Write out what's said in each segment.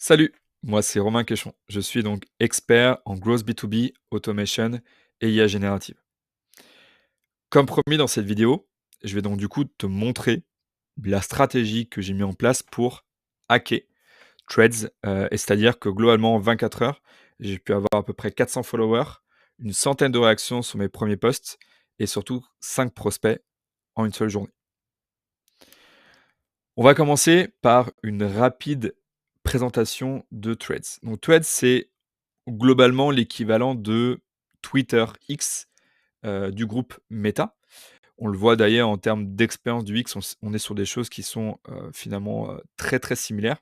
Salut, moi c'est Romain Quéchon. Je suis donc expert en growth B2B, automation et IA générative. Comme promis dans cette vidéo, je vais donc du coup te montrer la stratégie que j'ai mis en place pour hacker Threads. Et c'est-à-dire que globalement, en 24 heures, j'ai pu avoir à peu près 400 followers, une centaine de réactions sur mes premiers posts et surtout 5 prospects en une seule journée. On va commencer par une rapide présentation de Threads. Donc Threads, c'est globalement l'équivalent de Twitter X, du groupe Meta. On le voit d'ailleurs en termes d'expérience du X, on est sur des choses qui sont, finalement, très, très similaires.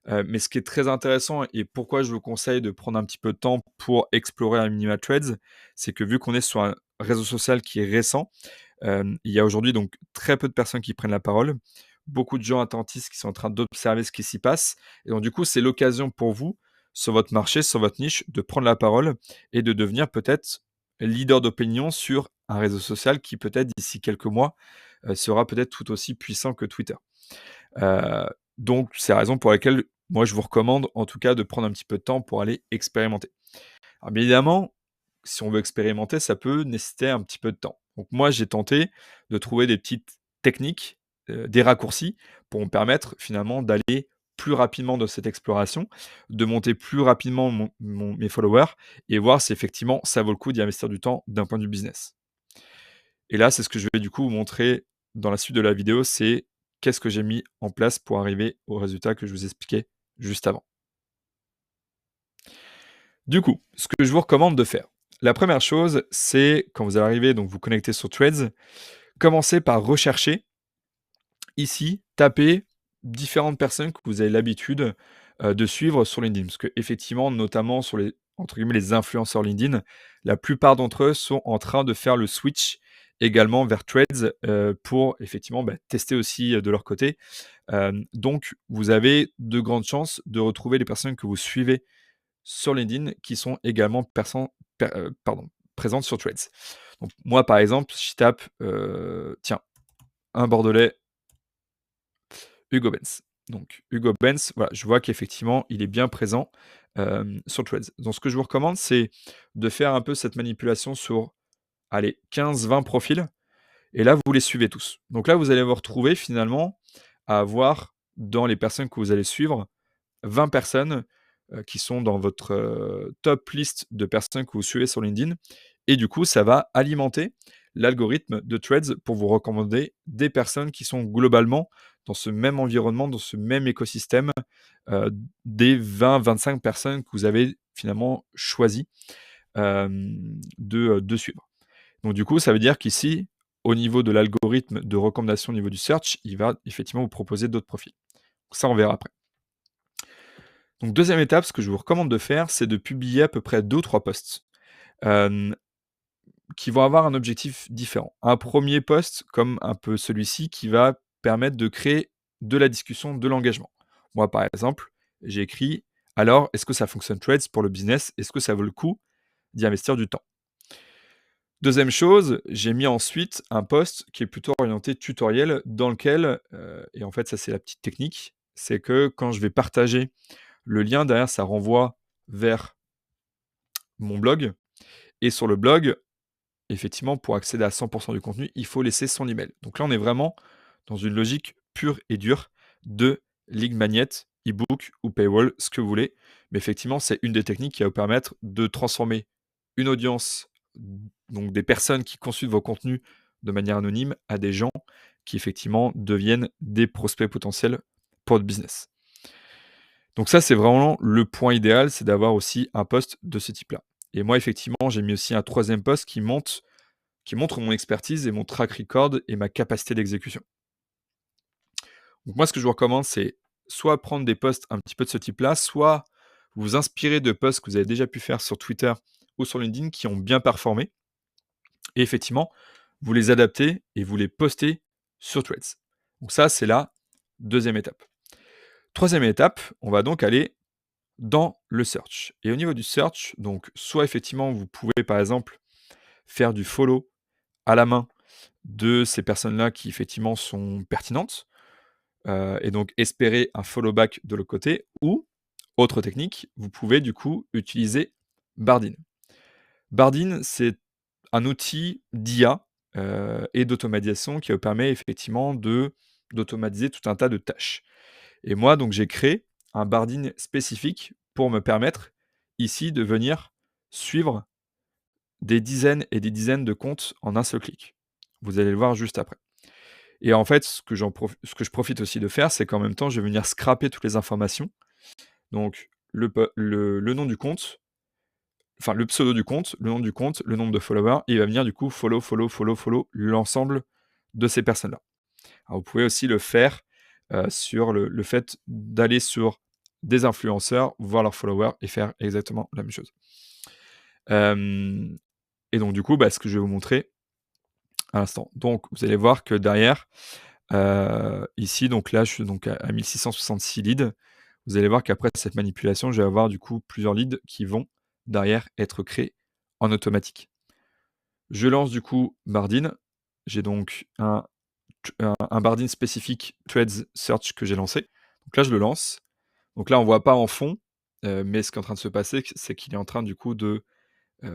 Mais ce qui est très intéressant et pourquoi je vous conseille de prendre un petit peu de temps pour explorer un minima Threads, c'est que vu qu'on est sur un réseau social qui est récent, il y a aujourd'hui donc très peu de personnes qui prennent la parole, beaucoup de gens attentistes qui sont en train d'observer ce qui s'y passe et donc du coup, c'est l'occasion pour vous, sur votre marché, sur votre niche, de prendre la parole et de devenir peut-être leader d'opinion sur un réseau social qui peut-être d'ici quelques mois, sera peut-être tout aussi puissant que Twitter. Heu, donc c'est la raison pour laquelle moi je vous recommande en tout cas de prendre un petit peu de temps pour aller expérimenter. Alors bien évidemment, si on veut expérimenter, ça peut nécessiter un petit peu de temps. Donc moi, j'ai tenté de trouver des petites techniques, des raccourcis pour me permettre finalement d'aller plus rapidement dans cette exploration, de monter plus rapidement mes followers et voir si effectivement ça vaut le coup d'y investir du temps d'un point de vue business. Et là, c'est ce que je vais du coup vous montrer dans la suite de la vidéo, c'est qu'est-ce que j'ai mis en place pour arriver au résultat que je vous expliquais juste avant. Du coup, ce que je vous recommande de faire, la première chose, c'est quand vous allez arriver, donc vous connectez sur Threads, commencez par rechercher ici, tapez différentes personnes que vous avez l'habitude, de suivre sur LinkedIn. Parce qu'effectivement, notamment sur les entre guillemets «les influenceurs LinkedIn», la plupart d'entre eux sont en train de faire le switch également vers Threads, pour effectivement, tester aussi, de leur côté. Donc vous avez de grandes chances de retrouver les personnes que vous suivez sur LinkedIn qui sont également présentes sur Threads. Donc moi, par exemple, je tape, tiens, un bordelais, Hugo Benz. Donc Hugo Benz, voilà, je vois qu'effectivement, il est bien présent, sur Threads. Donc ce que je vous recommande, c'est de faire un peu cette manipulation sur, allez, 15-20 profils et là, vous les suivez tous. Donc là, vous allez vous retrouver finalement à avoir dans les personnes que vous allez suivre 20 personnes, qui sont dans votre, top liste de personnes que vous suivez sur LinkedIn et du coup, ça va alimenter l'algorithme de Threads pour vous recommander des personnes qui sont globalement dans ce même environnement, dans ce même écosystème, heu, des 20-25 personnes que vous avez finalement choisi, de suivre. Donc du coup, ça veut dire qu'ici, au niveau de l'algorithme de recommandation au niveau du search, il va effectivement vous proposer d'autres profils. Ça, on verra après. Donc deuxième étape, ce que je vous recommande de faire, c'est de publier à peu près 2 ou 3 posts, hem, qui vont avoir un objectif différent. Un premier post comme un peu celui-ci qui va permettre de créer de la discussion, de l'engagement. Moi, par exemple, j'ai écrit: «Alors, est-ce que ça fonctionne Threads pour le business? Est-ce que ça vaut le coup d'y investir du temps?» Deuxième chose, j'ai mis ensuite un post qui est plutôt orienté tutoriel dans lequel, et en fait ça c'est la petite technique, c'est que quand je vais partager le lien derrière, ça renvoie vers mon blog et sur le blog, effectivement, pour accéder à 100 du contenu, il faut laisser son email. Donc là, on est vraiment dans une logique pure et dure de lead magnet, e-book ou paywall, ce que vous voulez. Mais effectivement, c'est une des techniques qui va vous permettre de transformer une audience, donc des personnes qui consultent vos contenus de manière anonyme, à des gens qui effectivement deviennent des prospects potentiels pour votre business. Donc ça, c'est vraiment le point idéal, c'est d'avoir aussi un post de ce type-là. Et moi, effectivement, j'ai mis aussi un troisième post qui montre mon expertise et mon track record et ma capacité d'exécution. Donc moi, ce que je vous recommande, c'est soit prendre des posts un petit peu de ce type-là, soit vous inspirer de posts que vous avez déjà pu faire sur Twitter ou sur LinkedIn qui ont bien performé et effectivement, vous les adaptez et vous les postez sur Threads. Donc ça, c'est la deuxième étape. Troisième étape, on va donc aller dans le search. Et au niveau du search, donc soit effectivement, vous pouvez par exemple faire du follow à la main de ces personnes-là qui effectivement sont pertinentes, et donc espérer un follow back de l'autre côté ou Autre technique, vous pouvez du coup utiliser Bardeen. Bardeen, c'est un outil d'IA, et d'automatisation qui vous permet effectivement d'automatiser tout un tas de tâches. Et moi, donc, j'ai créé un Bardeen spécifique pour me permettre ici de venir suivre des dizaines et des dizaines de comptes en un seul clic. Vous allez le voir juste après. Et en fait, ce que je profite aussi de faire, c'est qu'en même temps, je vais venir scraper toutes les informations. Donc le nom du compte, enfin le pseudo du compte, le nom du compte, le nombre de followers, et il va venir du coup follow, follow, follow, follow l'ensemble de ces personnes-là. Alors vous pouvez aussi le faire sur le fait d'aller sur des influenceurs, voir leurs followers et faire exactement la même chose. Et donc du coup, ce que je vais vous montrer à l'instant. Donc vous allez voir que derrière, ici, donc là, je suis donc à 1666 leads. Vous allez voir qu'après cette manipulation, je vais avoir du coup plusieurs leads qui vont derrière être créés en automatique. Je lance du coup Bardeen. J'ai donc un Bardeen spécifique Threads Search que j'ai lancé. Donc là, je le lance. Donc là, on ne voit pas en fond, mais ce qui est en train de se passer, c'est qu'il est en train du coup de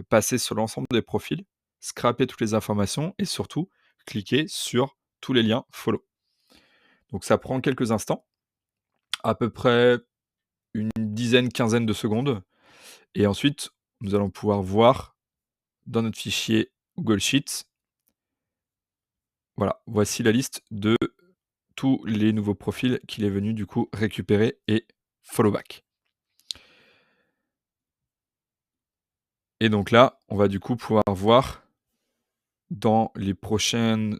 passer sur l'ensemble des profils, scraper toutes les informations et surtout cliquer sur tous les liens follow. Donc ça prend quelques instants, à peu près une dizaine, quinzaine de secondes. Et ensuite, nous allons pouvoir voir dans notre fichier Google Sheets, voilà, voici la liste de tous les nouveaux profils qu'il est venu du coup récupérer et follow back. Et donc là, on va du coup pouvoir voir dans les prochaines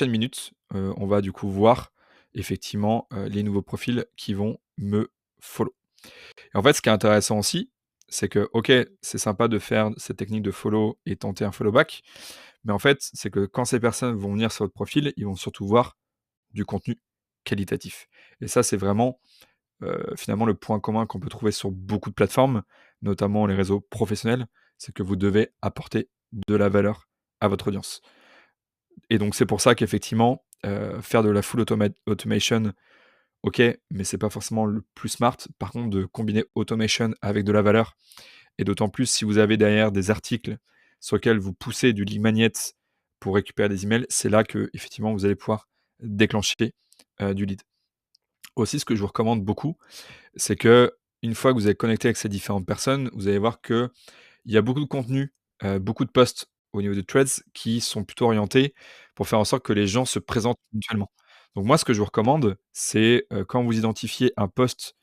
minutes, on va du coup voir effectivement les nouveaux profils qui vont me follow. Et en fait, ce qui est intéressant aussi, c'est que, OK, c'est sympa de faire cette technique de follow et tenter un follow back, mais en fait, c'est que quand ces personnes vont venir sur votre profil, ils vont surtout voir du contenu qualitatif. Et ça, c'est vraiment, finalement le point commun qu'on peut trouver sur beaucoup de plateformes, notamment les réseaux professionnels, c'est que vous devez apporter de la valeur à votre audience. Et donc c'est pour ça qu'effectivement, faire de la full automation, OK, mais c'est pas forcément le plus smart. Par contre, de combiner automation avec de la valeur, et d'autant plus si vous avez derrière des articles sur lesquels vous poussez du lead magnet pour récupérer des emails, c'est là que effectivement vous allez pouvoir déclencher du lead. Aussi, ce que je vous recommande beaucoup, c'est que une fois que vous êtes connecté avec ces différentes personnes, vous allez voir qu'il y a beaucoup de contenu, beaucoup de posts au niveau de Threads qui sont plutôt orientés pour faire en sorte que les gens se présentent mutuellement. Donc moi, ce que je vous recommande, c'est, quand vous identifiez un post,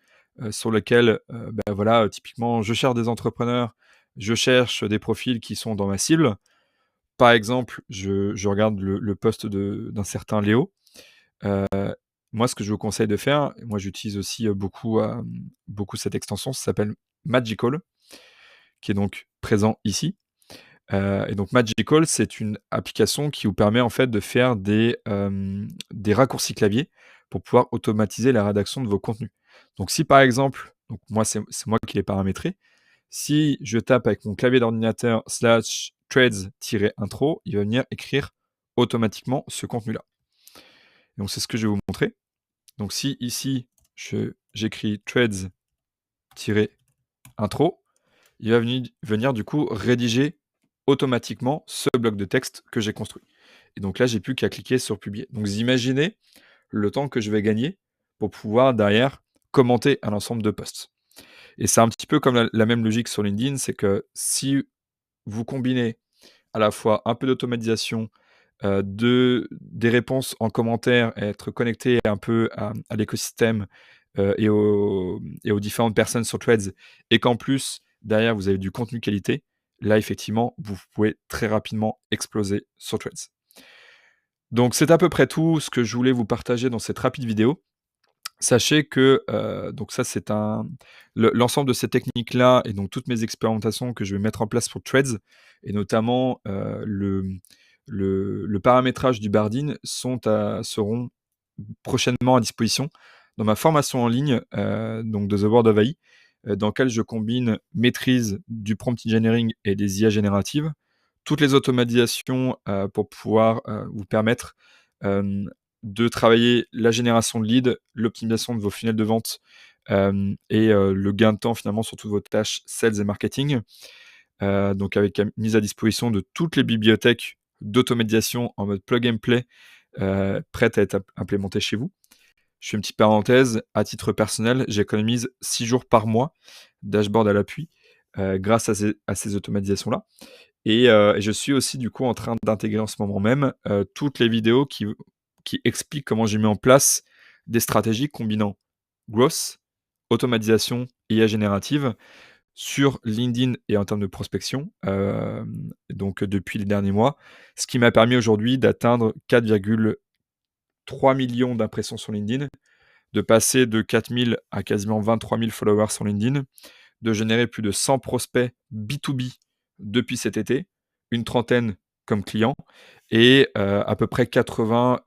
sur lequel, voilà, typiquement, je cherche des entrepreneurs, je cherche des profils qui sont dans ma cible. Par exemple, je regarde le post d'un certain Léo. Heu, Moi, ce que je vous conseille de faire, moi j'utilise aussi, beaucoup cette extension, ça s'appelle Magical, qui est donc présent ici. Et donc Magical, c'est une application qui vous permet en fait de faire des raccourcis clavier pour pouvoir automatiser la rédaction de vos contenus. Donc si par exemple, donc moi c'est moi qui l'ai paramétré, si je tape avec mon clavier d'ordinateur /threads-intro, il va venir écrire automatiquement ce contenu-là. Donc c'est ce que je vais vous montrer. Donc si ici j'écris threads-intro, il va venir du coup rédiger automatiquement ce bloc de texte que j'ai construit. Et donc là, j'ai plus qu'à cliquer sur publier. Donc vous imaginez le temps que je vais gagner pour pouvoir derrière commenter un ensemble de posts. Et c'est un petit peu comme la même logique sur LinkedIn, c'est que si vous combinez à la fois un peu d'automatisation, des réponses en commentaire, être connecté un peu à l'écosystème, et aux différentes personnes sur Threads, et qu'en plus, derrière, vous avez du contenu qualité, là, effectivement, vous pouvez très rapidement exploser sur Threads. Donc c'est à peu près tout ce que je voulais vous partager dans cette rapide vidéo. Sachez que, donc ça, c'est l'ensemble de ces techniques-là et donc toutes mes expérimentations que je vais mettre en place pour Threads, et notamment, le paramétrage du Bardeen seront prochainement à disposition dans ma formation en ligne, donc de The World of AI, dans laquelle je combine maîtrise du prompt engineering et des IA génératives, toutes les automatisations, pour pouvoir, vous permettre, de travailler la génération de leads, l'optimisation de vos funnels de vente, le gain de temps finalement sur toutes vos tâches sales et marketing. Donc avec la mise à disposition de toutes les bibliothèques d'automatisation en mode plug and play, prêtes à être implémentées chez vous. Je fais une petite parenthèse, à titre personnel, j'économise 6 jours par mois, dashboard à l'appui, grâce à ces automatisations-là. Et je suis aussi du coup en train d'intégrer en ce moment même, toutes les vidéos qui expliquent comment j'ai mis en place des stratégies combinant growth, automatisation, IA générative sur LinkedIn et en termes de prospection, donc depuis les derniers mois. Ce qui m'a permis aujourd'hui d'atteindre 4,3 millions d'impressions sur LinkedIn, de passer de 4 000 à quasiment 23 000 followers sur LinkedIn, de générer plus de 100 prospects B2B depuis cet été, une trentaine comme clients et à peu près 80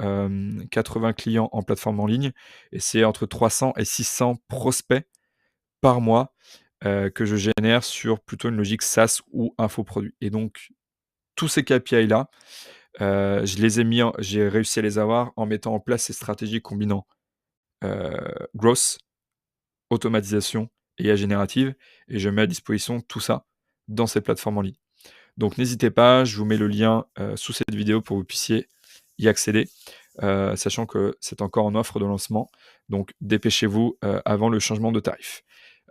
clients en plateforme en ligne, et c'est entre 300 et 600 prospects par mois, que je génère sur plutôt une logique SaaS ou infoproduit. Et donc tous ces KPI-là, j'ai réussi à les avoir en mettant en place ces stratégies combinant, growth, automatisation et IA générative, et je mets à disposition tout ça dans ces plateformes en ligne. Donc n'hésitez pas, je vous mets le lien, sous cette vidéo pour que vous puissiez y accéder, sachant que c'est encore en offre de lancement, donc dépêchez-vous, avant le changement de tarif.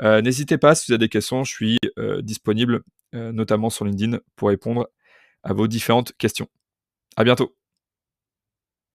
N'hésitez pas, si vous avez des questions, je suis, disponible, notamment sur LinkedIn pour répondre à vos différentes questions. À bientôt.